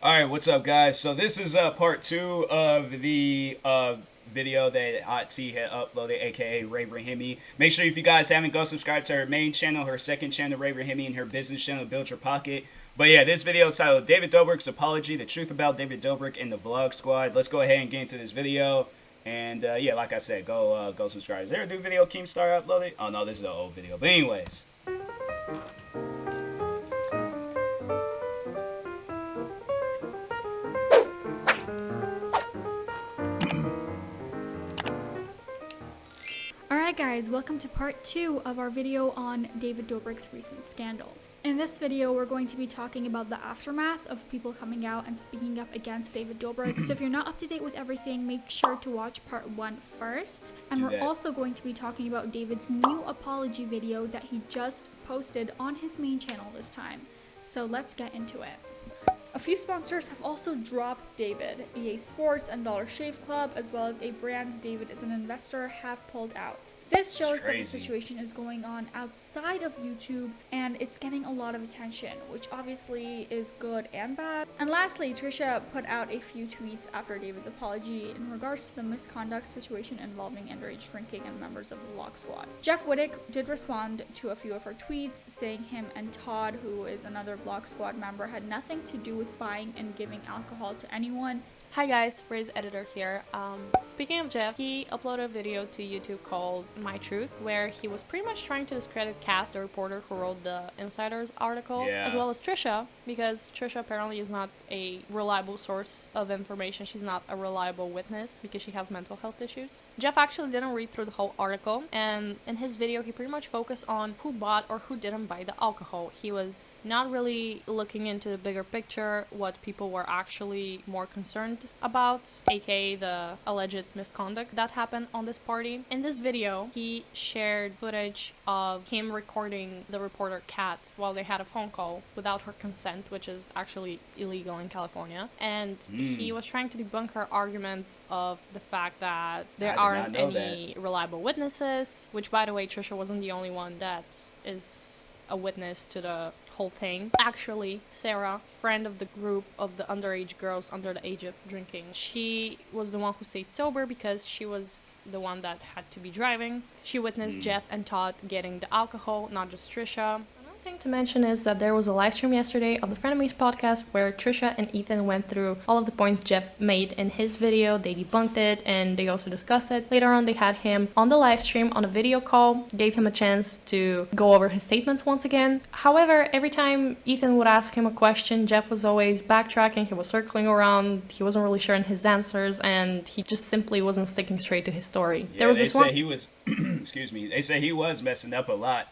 All right, what's up, guys? So this is part two of the video that Hot T had uploaded, aka Ray Rahimi. Make sure if you guys haven't, go subscribe to her main channel, her second channel, Ray Rahimi, and her business channel, Build Your Pocket. But yeah, this video is titled David Dobrik's Apology, the truth about David Dobrik and the Vlog Squad. Let's go ahead and get into this video. And yeah, like I said, go subscribe. Is there a new video Keemstar uploaded? Oh no, this is an old video. But anyways. Alright guys, welcome to part 2 of our video on David Dobrik's recent scandal. In this video, we're going to be talking about the aftermath of people coming out and speaking up against David Dobrik. So if you're not up to date with everything, make sure to watch part 1 first. And we're also going to be talking about David's new apology video that he just posted on his main channel this time. So let's get into it. A few sponsors have also dropped David. EA Sports and Dollar Shave Club, as well as a brand David is an investor, have pulled out. This shows that the situation is going on outside of YouTube and it's getting a lot of attention, which obviously is good and bad. And lastly, Trisha put out a few tweets after David's apology in regards to the misconduct situation involving underage drinking and members of the Vlog Squad. Jeff Wittick did respond to a few of her tweets, saying him and Todd, who is another Vlog Squad member, had nothing to do with buying and giving alcohol to anyone. Hi guys, Ray's editor here. Speaking of Jeff, he uploaded a video to YouTube called My Truth, where he was pretty much trying to discredit Kath, the reporter who wrote the Insiders article, as well as Trisha, because Trisha apparently is not a reliable source of information. She's not a reliable witness because she has mental health issues. Jeff actually didn't read through the whole article, and in his video he pretty much focused on who bought or who didn't buy the alcohol. He was not really looking into the bigger picture, what people were actually more concerned about, aka the alleged misconduct that happened on this party. In this video, he shared footage of him recording the reporter Kat while they had a phone call without her consent, which is actually illegal in California. And he was trying to debunk her arguments of the fact that there aren't any reliable witnesses, which, by the way, Trisha wasn't the only one that is a witness to the whole thing. Actually, Sarah, friend of the group of the underage girls under the age of drinking, she was the one who stayed sober because she was the one that had to be driving. She witnessed Jeff and Todd getting the alcohol, not just Trisha. Thing to mention is that there was a live stream yesterday of the Frenemies podcast where Trisha and Ethan went through all of the points Jeff made in his video. They debunked it and they also discussed it. Later on, they had him on the live stream on a video call, gave him a chance to go over his statements once again. However, every time Ethan would ask him a question, Jeff was always backtracking. He was circling around. He wasn't really sure in his answers, and he just simply wasn't sticking straight to his story. Yeah, there was this one. He was excuse me. They say he was messing up a lot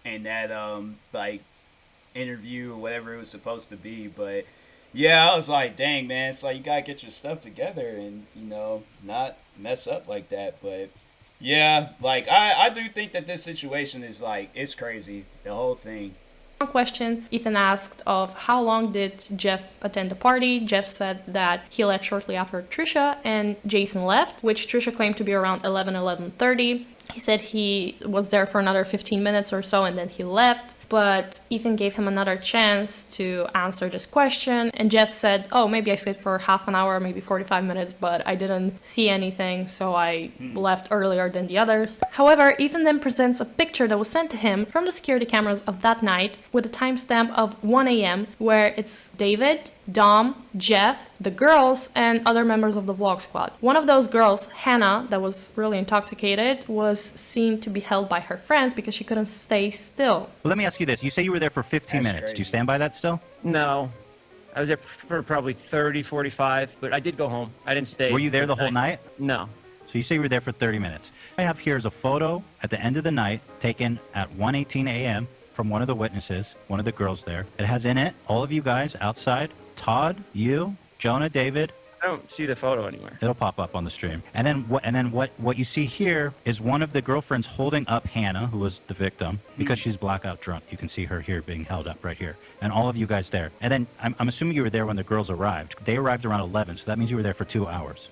in that like interview or whatever it was supposed to be. But yeah, I was like, dang, man, it's like you gotta get your stuff together and, you know, not mess up like that. But yeah, like I do think that this situation is like, it's crazy, the whole thing. One question Ethan asked of how long did Jeff attend the party. Jeff said that he left shortly after Trisha and Jason left, which Trisha claimed to be around 11:30. He said he was there for another 15 minutes or so and then he left, but Ethan gave him another chance to answer this question, and Jeff said, oh, maybe I stayed for half an hour, maybe 45 minutes, but I didn't see anything, so I left earlier than the others. However, Ethan then presents a picture that was sent to him from the security cameras of that night with a timestamp of 1 a.m. where it's David, Dom, Jeff, the girls, and other members of the Vlog Squad. One of those girls, Hannah, that was really intoxicated, was seen to be held by her friends because she couldn't stay still. Well, let me ask you this. You say you were there for 15 minutes. Crazy. Do you stand by that still? No. I was there for probably 30, 45, but I did go home. I didn't stay. Were you there the whole night? No. So you say you were there for 30 minutes. What I have here is a photo at the end of the night taken at 1:18 a.m. from one of the witnesses, one of the girls there. It has in it all of you guys outside. Todd, you, Jonah, David. I don't see the photo anywhere. It'll pop up on the stream. And then what you see here is one of the girlfriends holding up Hannah, who was the victim, because she's blackout drunk. You can see her here being held up right here. And all of you guys there. And then I'm assuming you were there when the girls arrived. They arrived around 11, so that means you were there for 2 hours.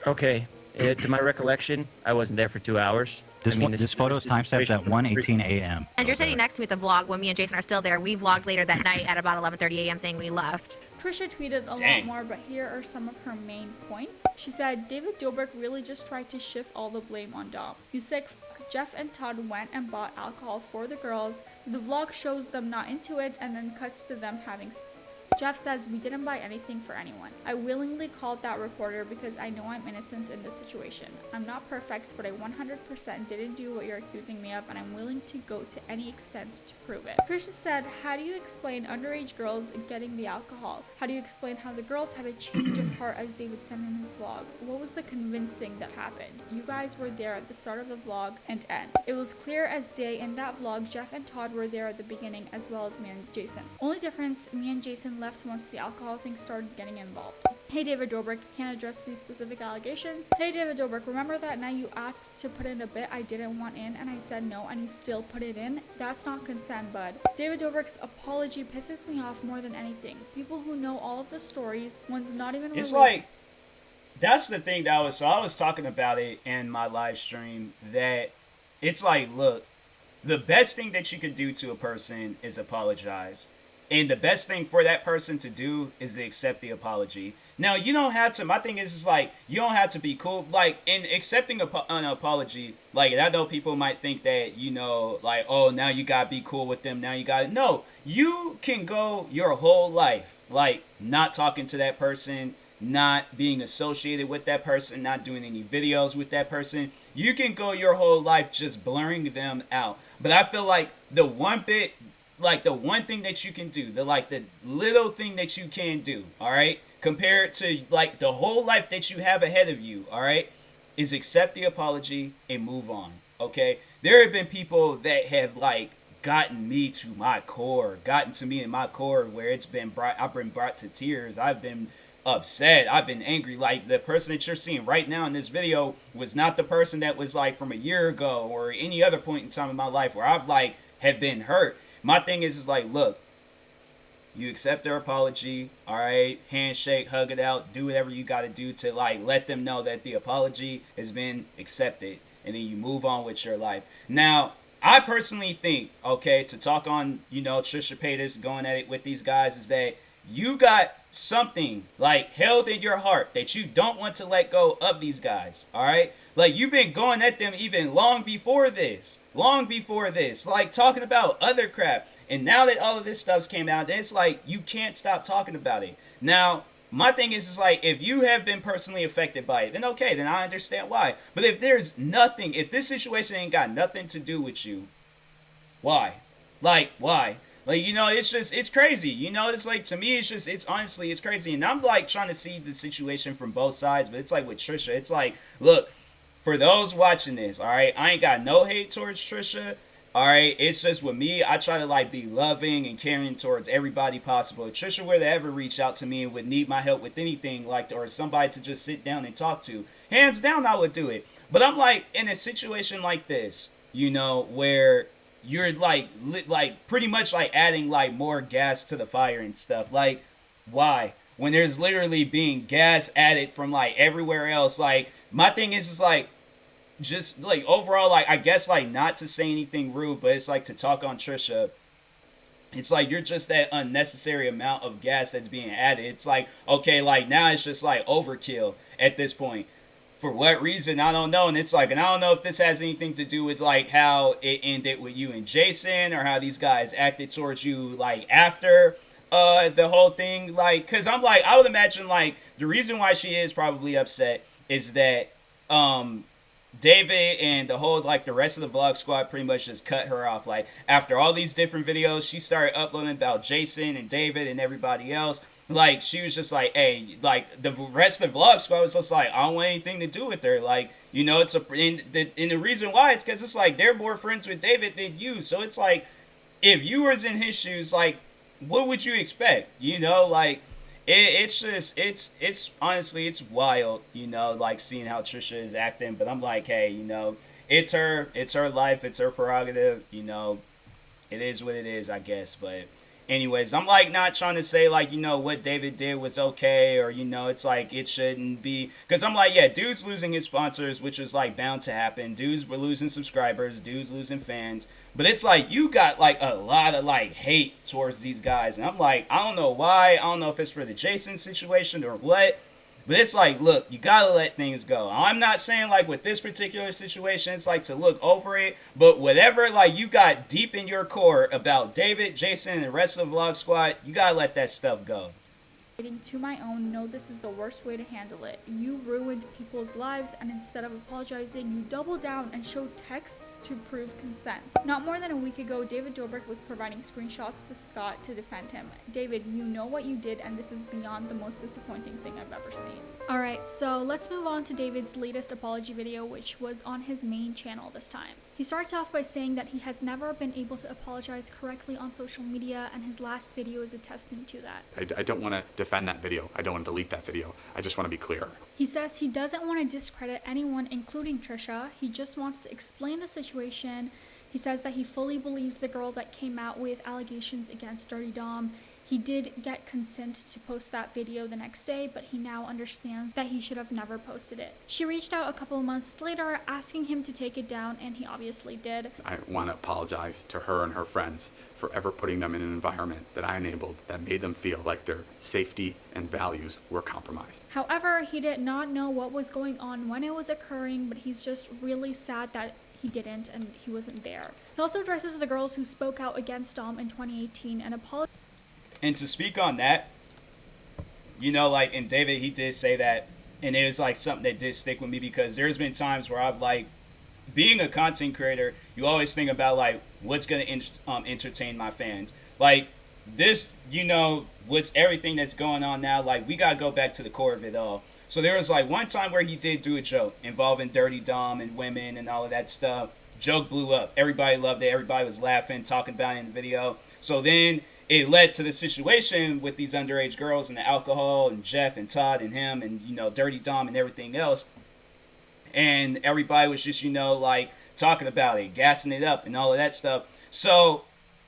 Okay. To my recollection, I wasn't there for 2 hours. This photo is timestamped at 1:18 a.m. And you're sitting next to me at the vlog when me and Jason are still there. We vlogged later that night at about 11:30 a.m. saying we left. Trisha tweeted a lot more, but here are some of her main points. She said, David Dobrik really just tried to shift all the blame on Dom. You sick f- Jeff and Todd went and bought alcohol for the girls. The vlog shows them not into it and then cuts to them having sex. Jeff says, we didn't buy anything for anyone. I willingly called that reporter because I know I'm innocent in this situation. I'm not perfect, but I 100% didn't do what you're accusing me of, and I'm willing to go to any extent to prove it. Trisha said, how do you explain underage girls getting the alcohol? How do you explain how the girls had a change of heart as David said in his vlog? What was the convincing that happened? You guys were there at the start of the vlog and end. It was clear as day in that vlog. Jeff and Todd were there at the beginning as well as me and Jason. Only difference, me and Jason left once the alcohol thing started getting involved. Hey David Dobrik, can't address these specific allegations. Hey David Dobrik, remember that night you asked to put in a bit I didn't want in and I said no and you still put it in? That's not consent, bud. David Dobrik's apology pisses me off more than anything. People who know all of the stories, one's not even It's related. like, that's the thing that I was talking about it in my live stream, that it's like, look, the best thing that you can do to a person is apologize. And the best thing for that person to do is to accept the apology. Now, you don't have to, my thing is like, you don't have to be cool. Like, in accepting an apology, like, I know people might think that, you know, like, oh, now you gotta be cool with them. Now you gotta, no, you can go your whole life, like, not talking to that person, not being associated with that person, not doing any videos with that person. You can go your whole life just blurring them out. But I feel like the one thing that you can do, the little thing that you can do, all right, compared to like the whole life that you have ahead of you, all right, is accept the apology and move on. Okay, there have been people that have like gotten me to my core, gotten to me in my core, where I've been brought to tears. I've been upset. I've been angry. Like, the person that you're seeing right now in this video was not the person that was like from a year ago or any other point in time in my life where I've like have been hurt. My thing is like, look, you accept their apology, all right, handshake, hug it out, do whatever you got to do to like let them know that the apology has been accepted, and then you move on with your life. Now, I personally think, okay, to talk on, you know, Trisha Paytas going at it with these guys, is that you got something like held in your heart that you don't want to let go of these guys, all right? Like, you've been going at them even long before this, like talking about other crap. And now that all of this stuff's came out, it's like you can't stop talking about it. Now, my thing is like, if you have been personally affected by it, then okay, then I understand why. But if there's nothing, if this situation ain't got nothing to do with you, why? Like, why? Like, you know, it's just, it's crazy. You know, it's like, to me, it's just, it's honestly, it's crazy. And I'm like trying to see the situation from both sides, but it's like with Trisha, it's like, look, for those watching this, all right, I ain't got no hate towards Trisha. All right, it's just with me, I try to like be loving and caring towards everybody possible. If Trisha were to ever reach out to me and would need my help with anything, like, or somebody to just sit down and talk to, hands down, I would do it. But I'm like, in a situation like this, you know, where you're like pretty much like adding like more gas to the fire and stuff. Like, why? When there's literally being gas added from like everywhere else. Like, my thing is like, just like overall, like, I guess like not to say anything rude, but it's like to talk on Trisha, it's like you're just that unnecessary amount of gas that's being added. It's like, okay, like now it's just like overkill at this point. For what reason, I don't know. And it's like, and I don't know if this has anything to do with like how it ended with you and Jason, or how these guys acted towards you like after the whole thing. Like, cause I'm like, I would imagine like the reason why she is probably upset is that David and the whole, like, the rest of the vlog squad pretty much just cut her off. Like, after all these different videos, she started uploading about Jason and David and everybody else. Like, she was just like, hey, like, the rest of the vlog squad was just like, I don't want anything to do with her. Like, you know, it's and the reason why, it's because it's like, they're more friends with David than you. So it's like, if you was in his shoes, like, what would you expect? You know, like, it's just, it's honestly, it's wild, you know, like seeing how Trisha is acting. But I'm like, hey, you know, it's her life, it's her prerogative, you know, it is what it is, I guess. But anyways, I'm like not trying to say like, you know, what David did was okay, or, you know, it's like it shouldn't be, because I'm like, yeah, dude's losing his sponsors, which is like bound to happen. Dudes were losing subscribers, dudes losing fans, but it's like you got like a lot of like hate towards these guys, and I'm like, I don't know why. I don't know if it's for the Jason situation or what. But it's like, look, you gotta let things go. I'm not saying like with this particular situation, it's like to look over it. But whatever like you got deep in your core about David, Jason, and the rest of the Vlog Squad, you gotta let that stuff go. To my own, know this is the worst way to handle it. You ruined people's lives, and instead of apologizing, you double down and show texts to prove consent. Not more than a week ago, David Dobrik was providing screenshots to Scott to defend him. David, you know what you did, and this is beyond the most disappointing thing I've ever seen. Alright, so let's move on to David's latest apology video, which was on his main channel this time. He starts off by saying that he has never been able to apologize correctly on social media, and his last video is a testament to that. I don't want to defend that video. I don't want to delete that video. I just want to be clear. He says he doesn't want to discredit anyone, including Trisha. He just wants to explain the situation. He says that he fully believes the girl that came out with allegations against Dirty Dom. He did get consent to post that video the next day, but he now understands that he should have never posted it. She reached out a couple of months later asking him to take it down, and he obviously did. I want to apologize to her and her friends for ever putting them in an environment that I enabled that made them feel like their safety and values were compromised. However, he did not know what was going on when it was occurring, but he's just really sad that he didn't and he wasn't there. He also addresses the girls who spoke out against Dom in 2018 and apologized. And to speak on that, you know, like, and David, he did say that, and it was like something that did stick with me, because there's been times where I've like, being a content creator, you always think about like what's gonna entertain my fans. Like this, you know, what's everything that's going on now. Like we gotta go back to the core of it all. So there was like one time where he did do a joke involving Dirty Dom and women and all of that stuff. Joke blew up. Everybody loved it. Everybody was laughing, talking about it in the video. So then it led to the situation with these underage girls and the alcohol and Jeff and Todd and him and, you know, Dirty Dom and everything else. And everybody was just, you know, like talking about it, gassing it up and all of that stuff. So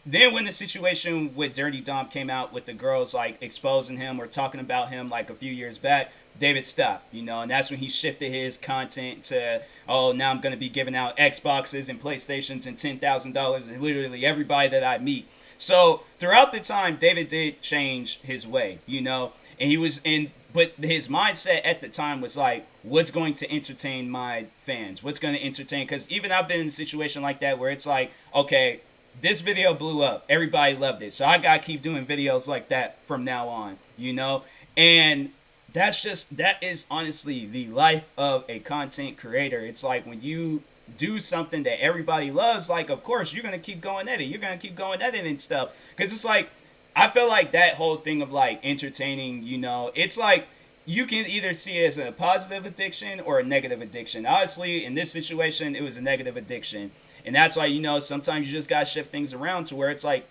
then when the situation with Dirty Dom came out with the girls like exposing him or talking about him like a few years back, David stopped, you know, and that's when he shifted his content to, oh, now I'm going to be giving out Xboxes and PlayStations and $10,000 and literally everybody that I meet. So throughout the time, David did change his way, you know, and he was in, but his mindset at the time was like, what's going to entertain my fans? What's going to entertain? Because even I've been in a situation like that where it's like, okay, this video blew up. Everybody loved it. So I got to keep doing videos like that from now on, you know, and that is honestly the life of a content creator. It's like when you do something that everybody loves, like, of course, you're going to keep going at it. You're going to keep going at it and stuff. Because it's like, I feel like that whole thing of, like, entertaining, you know, it's like, you can either see it as a positive addiction or a negative addiction. Honestly, in this situation, it was a negative addiction. And that's why, you know, sometimes you just got to shift things around to where it's like,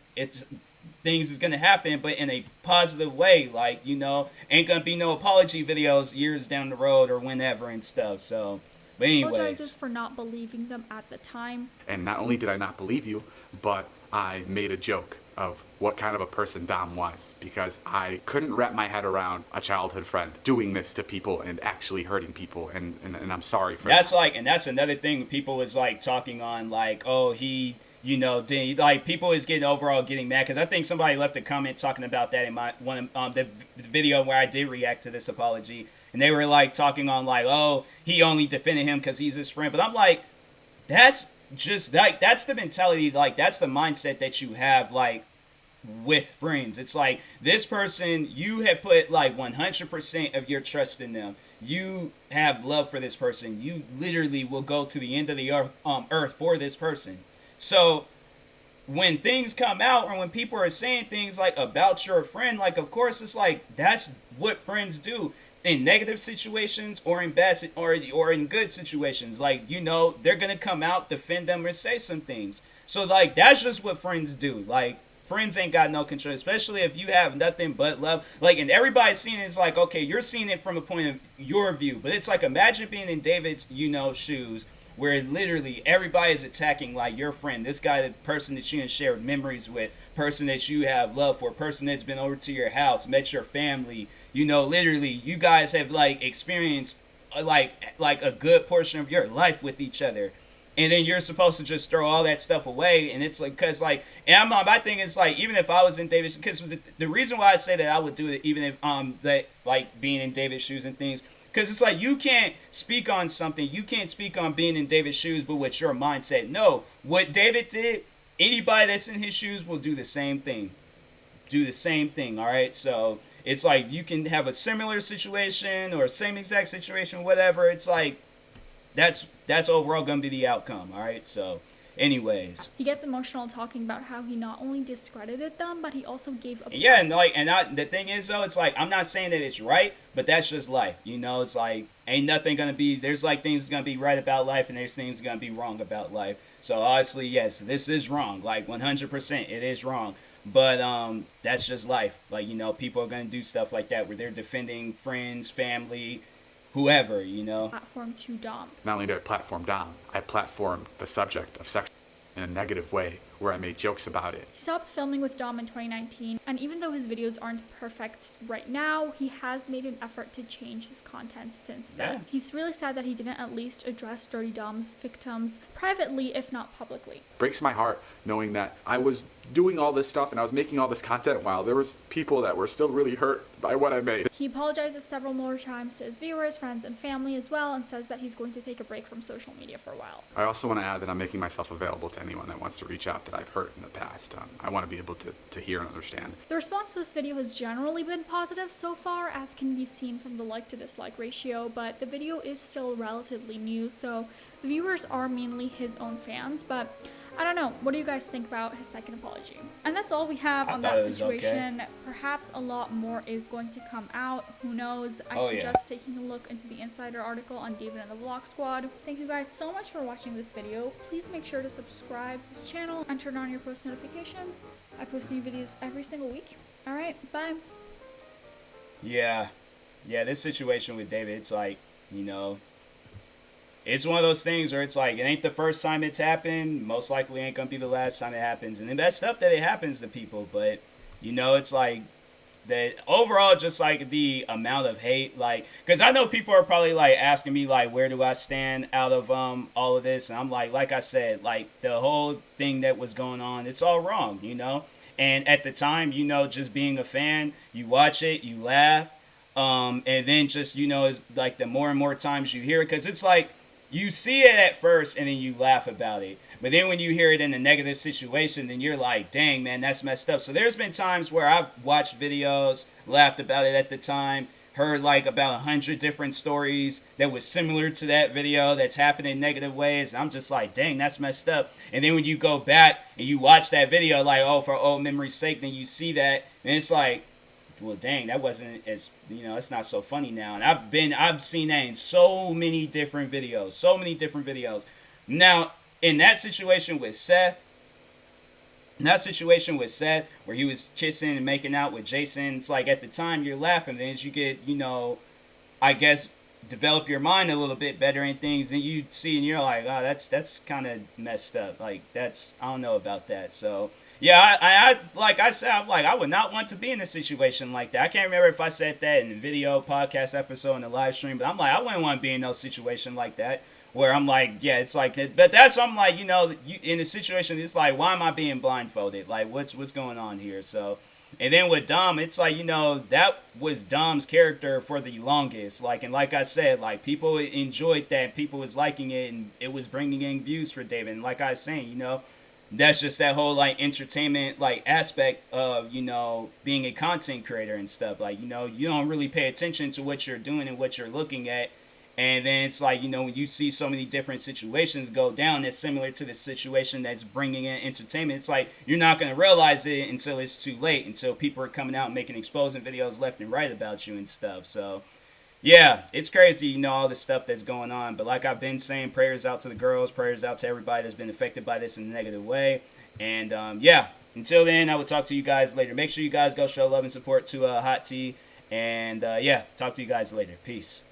things is going to happen, but in a positive way. Like, you know, ain't going to be no apology videos years down the road or whenever and stuff. So, but anyways. Apologizes for not believing them at the time. And not only did I not believe you, but I made a joke of what kind of a person Dom was, because I couldn't wrap my head around a childhood friend doing this to people and actually hurting people, and I'm sorry for that's that. Like, and that's another thing people was like talking on, like, oh, he, you know, like people is getting mad, because I think somebody left a comment talking about that in my the video where I did react to this apology, and they were like talking on like, oh, he only defended him because he's his friend. But I'm like, that's just like, that's the mentality, like that's the mindset that you have like with friends. It's like, this person, you have put like 100% of your trust in them. You have love for this person. You literally will go to the end of the earth for this person. So when things come out, or when people are saying things like about your friend, like, of course, it's like, that's what friends do in negative situations or in bad or in good situations. Like, you know, they're going to come out, defend them, or say some things. So like, that's just what friends do. Like, friends ain't got no control, especially if you have nothing but love. Like, and everybody's seeing it, it's like, okay, you're seeing it from a point of your view, but it's like, imagine being in David's, you know, shoes, where literally everybody is attacking like your friend, this guy, the person that you shared memories with, person that you have love for, a person that's been over to your house, met your family, you know, literally you guys have like experienced like a good portion of your life with each other, and then you're supposed to just throw all that stuff away. And it's like, because like, and my thing is like, even if I was in David's, because the reason why I say that I would do it, even if that like being in David's shoes and things, because it's like, you can't speak on something, you can't speak on being in David's shoes, but what's your mindset? No, what David did, anybody that's in his shoes will do the same thing. All right? So it's like, you can have a similar situation or same exact situation, whatever. It's like, that's overall going to be the outcome. All right? So anyways, he gets emotional talking about how he not only discredited them, but he also gave a the thing is though, it's like, I'm not saying that it's right, but that's just life, you know. It's like, ain't nothing gonna be, there's like things gonna be right about life, and there's things gonna be wrong about life. So honestly, yes, this is wrong, like 100% it is wrong, but that's just life. Like, you know, people are gonna do stuff like that where they're defending friends, family, whoever, you know. Platform to Dom. Not only did I platform Dom, I platformed the subject of sex in a negative way, where I made jokes about it. He stopped filming with Dom in 2019, and even though his videos aren't perfect right now, he has made an effort to change his content since then. Yeah. He's really sad that he didn't at least address Dirty Dom's victims privately, if not publicly. Breaks my heart knowing that I was doing all this stuff and I was making all this content while there was people that were still really hurt by what I made. He apologizes several more times to his viewers, friends, and family as well, and says that he's going to take a break from social media for a while. I also want to add that I'm making myself available to anyone that wants to reach out that I've hurt in the past. I want to be able to hear and understand. The response to this video has generally been positive so far, as can be seen from the like to dislike ratio, but the video is still relatively new, so the viewers are mainly his own fans, but I don't know. What do you guys think about his second apology? And that's all we have on that situation. Okay. Perhaps a lot more is going to come out. Who knows? I suggest taking a look into the Insider article on David and the Vlog Squad. Thank you guys so much for watching this video. Please make sure to subscribe to this channel and turn on your post notifications. I post new videos every single week. Alright, bye. Yeah, this situation with David, it's like, you know, it's one of those things where it's like, it ain't the first time it's happened, most likely ain't gonna be the last time it happens, and the best up that it happens to people, but, you know, it's like, that overall, just like the amount of hate, like, because I know people are probably like asking me like, where do I stand out of all of this, and I'm like I said, like, the whole thing that was going on, it's all wrong, you know. And at the time, you know, just being a fan, you watch it, you laugh, and then just, you know, it's like the more and more times you hear it, because it's like, you see it at first and then you laugh about it. But then when you hear it in a negative situation, then you're like, dang, man, that's messed up. So there's been times where I've watched videos, laughed about it at the time, heard like about 100 different stories that was similar to that video that's happened in negative ways. And I'm just like, dang, that's messed up. And then when you go back and you watch that video, like, oh, for old memory's sake, then you see that, and it's like, well, dang, that wasn't as, you know, it's not so funny now. And I've seen that in so many different videos. Now, in that situation with Seth, where he was kissing and making out with Jason, it's like, at the time you're laughing, then as you get, you know, I guess, develop your mind a little bit better and things, and you see and you're like, oh, that's kind of messed up. Like, that's, I don't know about that. So yeah, I like I said, I'm like, I would not want to be in a situation like that. I can't remember if I said that in the video, podcast episode, in the live stream, but I'm like, I wouldn't want to be in no situation like that where I'm like, yeah, it's like, but that's, I'm like, you know, in a situation, it's like, why am I being blindfolded? Like, what's going on here? So, and then with Dom, it's like, you know, that was Dom's character for the longest. Like, and like I said, like, people enjoyed that, people was liking it, and it was bringing in views for David. And like I was saying, you know, that's just that whole, like, entertainment, like, aspect of, you know, being a content creator and stuff. Like, you know, you don't really pay attention to what you're doing and what you're looking at. And then it's like, you know, when you see so many different situations go down that's similar to the situation that's bringing in entertainment, it's like, you're not going to realize it until it's too late, until people are coming out and making exposing videos left and right about you and stuff. So, yeah, it's crazy, you know, all the stuff that's going on. But like I've been saying, prayers out to the girls, prayers out to everybody that's been affected by this in a negative way. And, yeah, until then, I will talk to you guys later. Make sure you guys go show love and support to Hot T. And, yeah, talk to you guys later. Peace.